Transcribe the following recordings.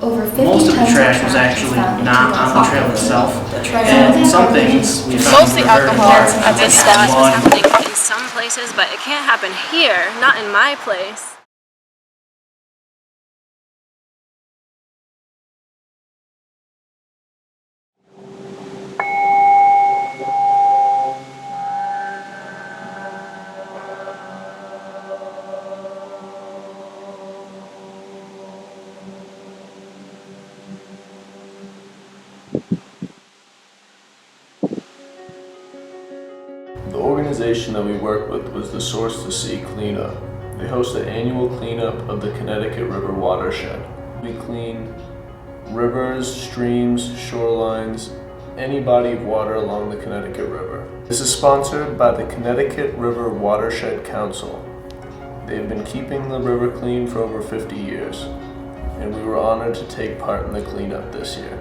Over 50 Most of the tons trash was trash actually found in not on the 2015. trail itself, Some and some things we found Mostly were very alcohol large. at this spot. It's happening in some places, but it can't happen here, not in my place. The organization that we work with was the Source to Sea Cleanup. They host the annual cleanup of the Connecticut River watershed. We clean rivers, streams, shorelines, any body of water along the Connecticut River. This is sponsored by the Connecticut River Watershed Council. They've been keeping the river clean for over 50 years, and we were honored to take part in the cleanup this year.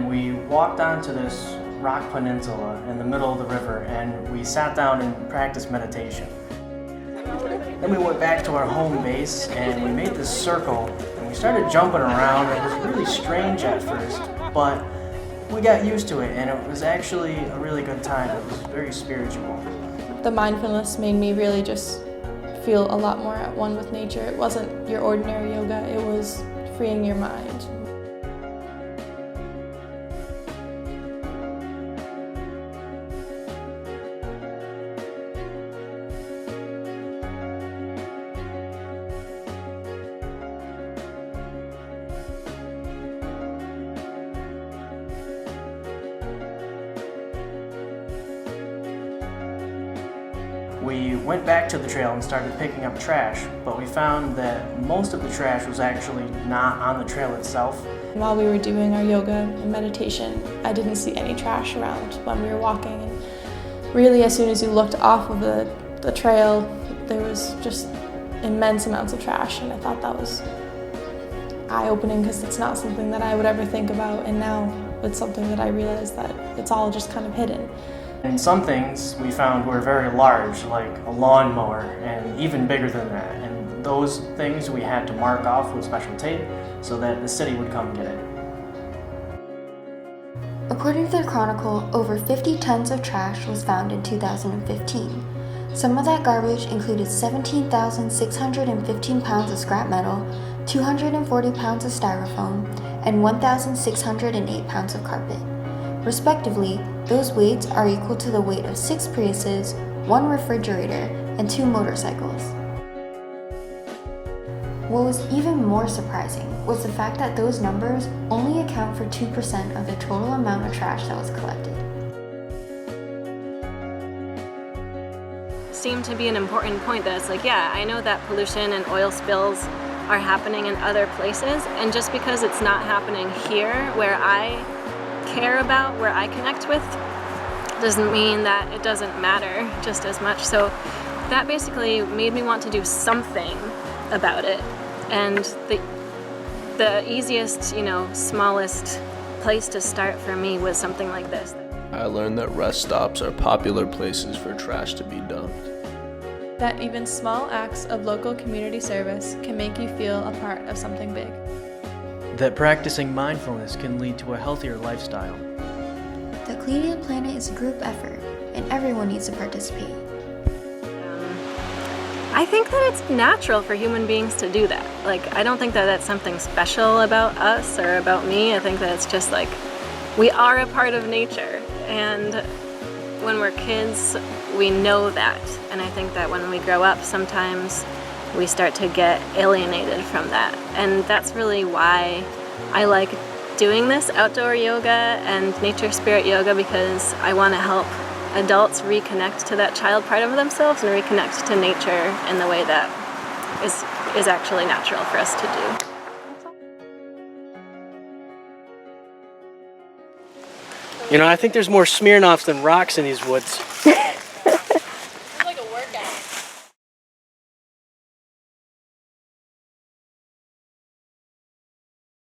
We walked onto this rock peninsula in the middle of the river, and we sat down and practiced meditation. Then we went back to our home base and we made this circle and we started jumping around. It was really strange at first, but we got used to it and it was actually a really good time. It was very spiritual. The mindfulness made me really just feel a lot more at one with nature. It wasn't your ordinary yoga, it was freeing your mind. We went back to the trail and started picking up trash, but we found that most of the trash was actually not on the trail itself. While we were doing our yoga and meditation, I didn't see any trash around when we were walking. And really, as soon as you looked off of the trail, there was just immense amounts of trash, and I thought that was eye-opening because it's not something that I would ever think about, and now it's something that I realize that it's all just kind of hidden. And some things we found were very large, like a lawnmower, and even bigger than that. And those things we had to mark off with special tape so that the city would come get it. According to the Chronicle, over 50 tons of trash was found in 2015. Some of that garbage included 17,615 pounds of scrap metal, 240 pounds of styrofoam, and 1,608 pounds of carpet. Respectively, those weights are equal to the weight of 6 Priuses, 1 refrigerator, and 2 motorcycles. What was even more surprising was the fact that those numbers only account for 2% of the total amount of trash that was collected. Seemed to be an important point that it's like, yeah, I know that pollution and oil spills are happening in other places, and just because it's not happening here where I care about, where I connect with, doesn't mean that it doesn't matter just as much. So that basically made me want to do something about it. And the easiest, smallest place to start for me was something like this. I learned that rest stops are popular places for trash to be dumped. That even small acts of local community service can make you feel a part of something big. That practicing mindfulness can lead to a healthier lifestyle. The Cleaning the Planet is a group effort, and everyone needs to participate. I think that it's natural for human beings to do that. I don't think that that's something special about us or about me. I think that it's just we are a part of nature, and when we're kids, we know that. And I think that when we grow up, sometimes we start to get alienated from that. And that's really why I like doing this outdoor yoga and nature spirit yoga, because I want to help adults reconnect to that child part of themselves and reconnect to nature in the way that is actually natural for us to do. I think there's more Smirnoffs than rocks in these woods.